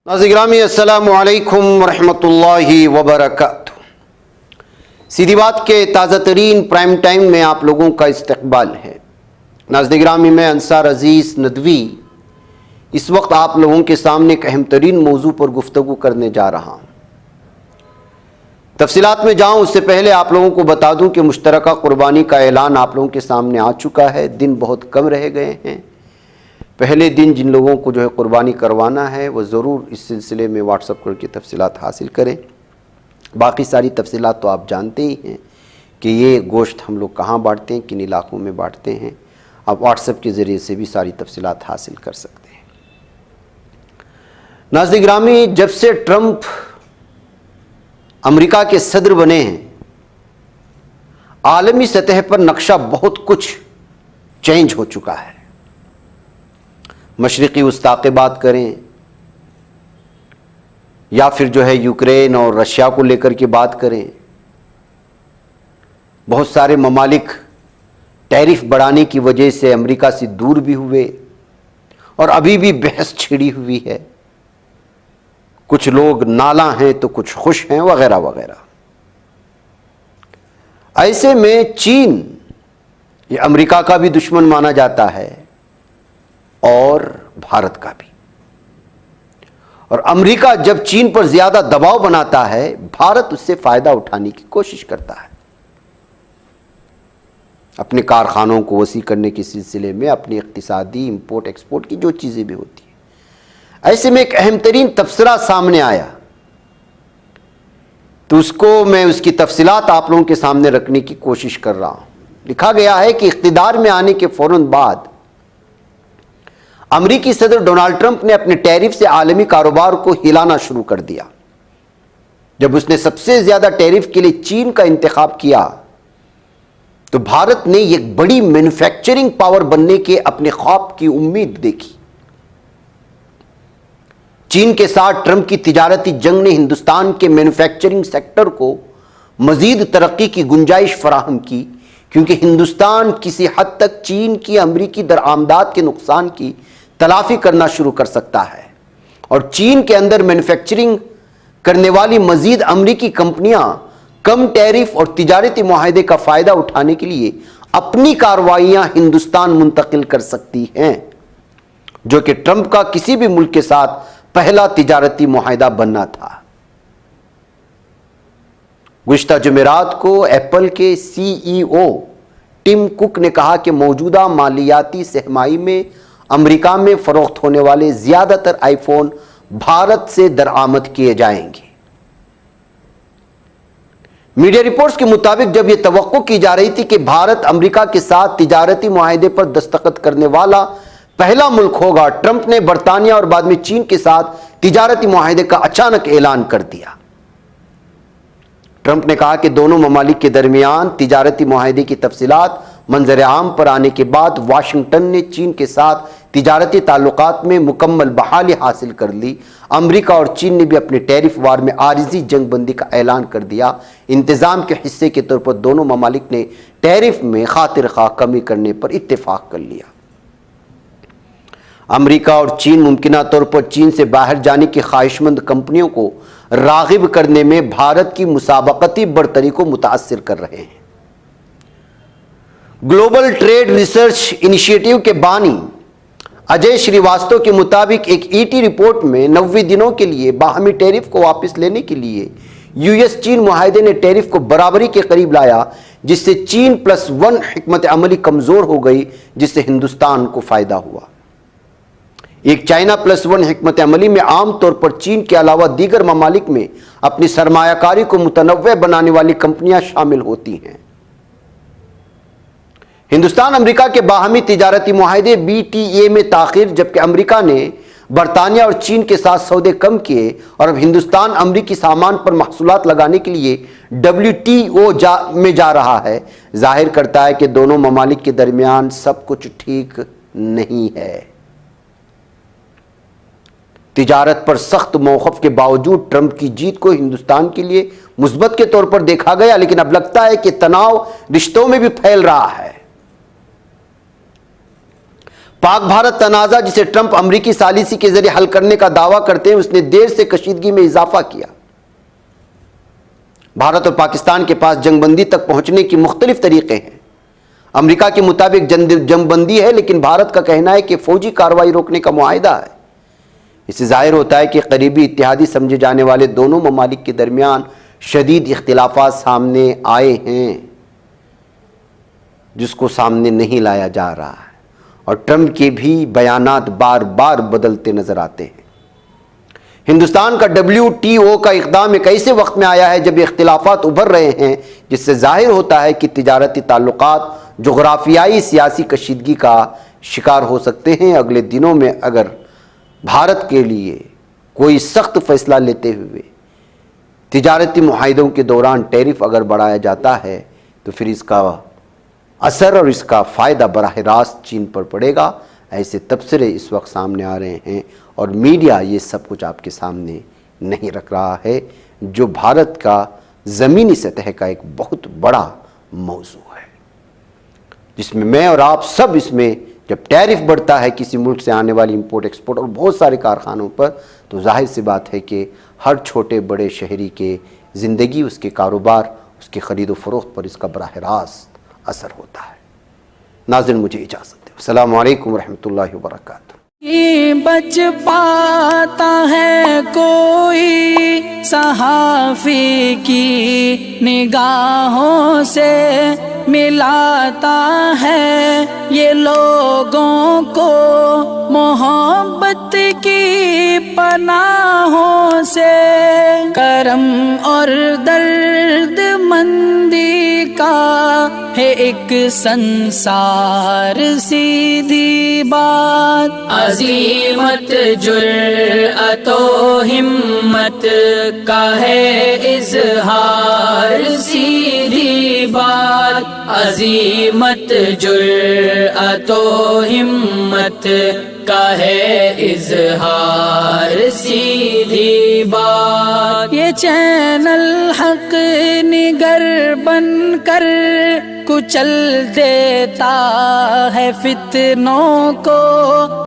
नाज़रीन गिरामी अस्सलामु अलैकुम वरहमतुल्लाहि वबरकातुहू। सीधी बात के ताज़ा तरीन प्राइम टाइम में आप लोगों का इस्तकबाल है। नाज़रीन गिरामी मैं अंसार अजीज़ नदवी इस वक्त आप लोगों के सामने एक अहम तरीन मौजू पर गुफ्तगू करने जा रहा हूँ। तफसीलात में जाऊँ उससे पहले आप लोगों को बता दूँ कि मुश्तरका कुर्बानी का ऐलान आप लोगों के सामने आ चुका है। दिन बहुत कम रह गए हैं। पहले दिन जिन लोगों को कुर्बानी करवाना है वो ज़रूर इस सिलसिले में व्हाट्सअप करके तफसीलात हासिल करें। बाकी सारी तफसीलात तो आप जानते ही हैं कि ये गोश्त हम लोग कहाँ बांटते हैं, किन इलाकों में बांटते हैं। आप व्हाट्सएप के ज़रिए से भी सारी तफसीलात हासिल कर सकते हैं। नाज़रीन गिरामी, जब से ट्रंप अमेरिका के सदर बने हैं, आलमी सतह पर नक्शा बहुत कुछ चेंज हो चुका है। मशरिकी वस्ता की बात करें या फिर यूक्रेन और रशिया को लेकर के बात करें, बहुत सारे ममालिक टैरिफ बढ़ाने की वजह से अमेरिका से दूर भी हुए और अभी भी बहस छिड़ी हुई है। कुछ लोग नाला हैं तो कुछ खुश हैं वगैरह वगैरह। ऐसे में चीन ये अमेरिका का भी दुश्मन माना जाता है और भारत का भी। और अमेरिका जब चीन पर ज्यादा दबाव बनाता है, भारत उससे फायदा उठाने की कोशिश करता है। अपने कारखानों को वसी करने के सिलसिले में, अपनी इक्तिसादी इंपोर्ट एक्सपोर्ट की जो चीजें भी होती हैं। ऐसे में एक अहम तरीन तबसरा सामने आया तो उसको मैं उसकी तफसीलात आप लोगों के सामने रखने की कोशिश कर रहा हूं। लिखा गया है कि इख्तिदार में आने के फौरन बाद अमेरिकी सदर डोनाल्ड ट्रंप ने अपने टैरिफ से आलमी कारोबार को हिलाना शुरू कर दिया। जब उसने सबसे ज्यादा टैरिफ के लिए चीन का इंतखाब किया तो भारत ने एक बड़ी मैन्युफैक्चरिंग पावर बनने के अपने ख्वाब की उम्मीद देखी। चीन के साथ ट्रंप की तिजारती जंग ने हिंदुस्तान के मैन्युफैक्चरिंग सेक्टर को मजीद तरक्की की गुंजाइश फराहम की, क्योंकि हिंदुस्तान किसी हद तक चीन की अमेरिकी दरआमदाद के नुकसान की तलाफी करना शुरू कर सकता है। और चीन के अंदर मैन्युफैक्चरिंग करने वाली मजीद अमेरिकी कंपनियां कम टैरिफ और तिजारती मुआहदे का फायदा उठाने के लिए अपनी कार्रवाइयां हिंदुस्तान मुंतकिल कर सकती हैं, जो कि ट्रंप का किसी भी मुल्क के साथ पहला तिजारती मुआहदा बनना था। गुज़िश्ता जुमेरात को एप्पल के सीईओ टिम कुक ने कहा कि मौजूदा मालियाती सहमाई में अमेरिका में फरोख्त होने वाले ज्यादातर आईफोन भारत से दरआमद किए जाएंगे। मीडिया रिपोर्ट्स के मुताबिक जब यह तवक्को की जा रही थी कि भारत अमेरिका के साथ तिजारती मुआहदे पर दस्तखत करने वाला पहला मुल्क होगा, ट्रंप ने बरतानिया और बाद में चीन के साथ तिजारती मुआहदे का अचानक ऐलान कर दिया। ट्रंप ने कहा कि दोनों ममालिक के दरमियान तिजारती मुआहदे की तफसीलात मंजर आम पर आने के बाद वाशिंगटन ने चीन के साथ तिजारती ताल्लुकात में मुकम्मल बहाली हासिल कर ली। अमेरिका और चीन ने भी अपने टैरिफ वार में आरिजी जंग बंदी का ऐलान कर दिया। इंतजाम के हिस्से के तौर पर दोनों ममालिक ने टैरिफ में खातिर खा कमी करने पर इत्तेफाक कर लिया। अमेरिका और चीन मुमकिना तौर पर चीन से बाहर जाने की ख्वाहिशमंद कंपनियों को रागिब करने में भारत की मुसाबकती बरतरी को मुतासिर कर रहे हैं। ग्लोबल ट्रेड रिसर्च इनिशिएटिव के बानी अजय श्रीवास्तव के मुताबिक एक ईटी रिपोर्ट में 90 दिनों के लिए बाहमी टैरिफ को वापस लेने के लिए यूएस चीन मुआहदे ने टैरिफ को बराबरी के करीब लाया, जिससे चीन +1 हिकमत अमली कमजोर हो गई, जिससे हिंदुस्तान को फायदा हुआ। एक चाइना +1 हिकमत अमली में आमतौर पर चीन के अलावा दीगर ममालिक में अपनी सरमायाकारी को मुतनव्वे बनाने वाली कंपनियां शामिल होती हैं। हिंदुस्तान अमेरिका के बाहमी तिजारती मुआहदे BTA में ताखिर, जबकि अमेरिका ने बरतानिया और चीन के साथ सौदे कम किए और अब हिंदुस्तान अमेरिकी सामान पर महसूलात लगाने के लिए WTO में जा रहा है, जाहिर करता है कि दोनों ममालिक के दरमियान सब कुछ ठीक नहीं है। तिजारत पर सख्त मौक़िफ़ के बावजूद ट्रंप की जीत को हिंदुस्तान के लिए मुस्बत के तौर पर देखा गया, लेकिन अब लगता है कि तनाव रिश्तों में भी फैल रहा है। پاک بھارت تنازع جسے ٹرمپ امریکی ثالثی کے ذریعے حل کرنے کا دعویٰ کرتے ہیں، اس نے دیر سے کشیدگی میں اضافہ کیا۔ بھارت اور پاکستان کے پاس جنگ بندی تک پہنچنے کی مختلف طریقے ہیں۔ امریکہ کے مطابق جنگ بندی ہے، لیکن بھارت کا کہنا ہے کہ فوجی کارروائی روکنے کا معاہدہ ہے۔ اس سے ظاہر ہوتا ہے کہ قریبی اتحادی سمجھے جانے والے دونوں ممالک کے درمیان شدید اختلافات سامنے آئے ہیں، جس کو سامنے نہیں لایا جا رہا ہے، اور ٹرمپ کے بھی بیانات بار بار بدلتے نظر آتے ہیں۔ ہندوستان کا WTO کا اقدام ایک ایسے وقت میں آیا ہے جب اختلافات ابھر رہے ہیں، جس سے ظاہر ہوتا ہے کہ تجارتی تعلقات جغرافیائی سیاسی کشیدگی کا شکار ہو سکتے ہیں۔ اگلے دنوں میں اگر بھارت کے لیے کوئی سخت فیصلہ لیتے ہوئے تجارتی معاہدوں کے دوران ٹیرف اگر بڑھایا جاتا ہے تو پھر اس کا اثر اور اس کا فائدہ براہ راست چین پر پڑے گا۔ ایسے تبصرے اس وقت سامنے آ رہے ہیں، اور میڈیا یہ سب کچھ آپ کے سامنے نہیں رکھ رہا ہے، جو بھارت کا زمینی سطح کا ایک بہت بڑا موضوع ہے، جس میں میں اور آپ سب اس میں جب ٹیرف بڑھتا ہے کسی ملک سے آنے والی امپورٹ ایکسپورٹ اور بہت سارے کارخانوں پر، تو ظاہر سی بات ہے کہ ہر چھوٹے بڑے شہری کے زندگی، اس کے کاروبار، اس کی خرید و فروخت پر اس کا براہ راست اثر ہوتا ہے۔ ناظرین مجھے اجازت دیں۔ السلام علیکم ورحمۃ اللہ وبرکاتہ۔ بچ پاتا ہے کوئی صحافی کی نگاہوں سے، ملاتا ہے یہ لوگوں کو محبت کی پناہوں سے، کرم اور درد مندی کا ہے ایک سنسار، سیدھی بات عزیمت جرأت و ہمت کا ہے اظہار، سیدھی بات عزیمت جرأت و ہمت کا ہے اظہار، سیدھی بات۔ یہ چینل حق نگر بن کر کچل دیتا ہے فتنوں کو،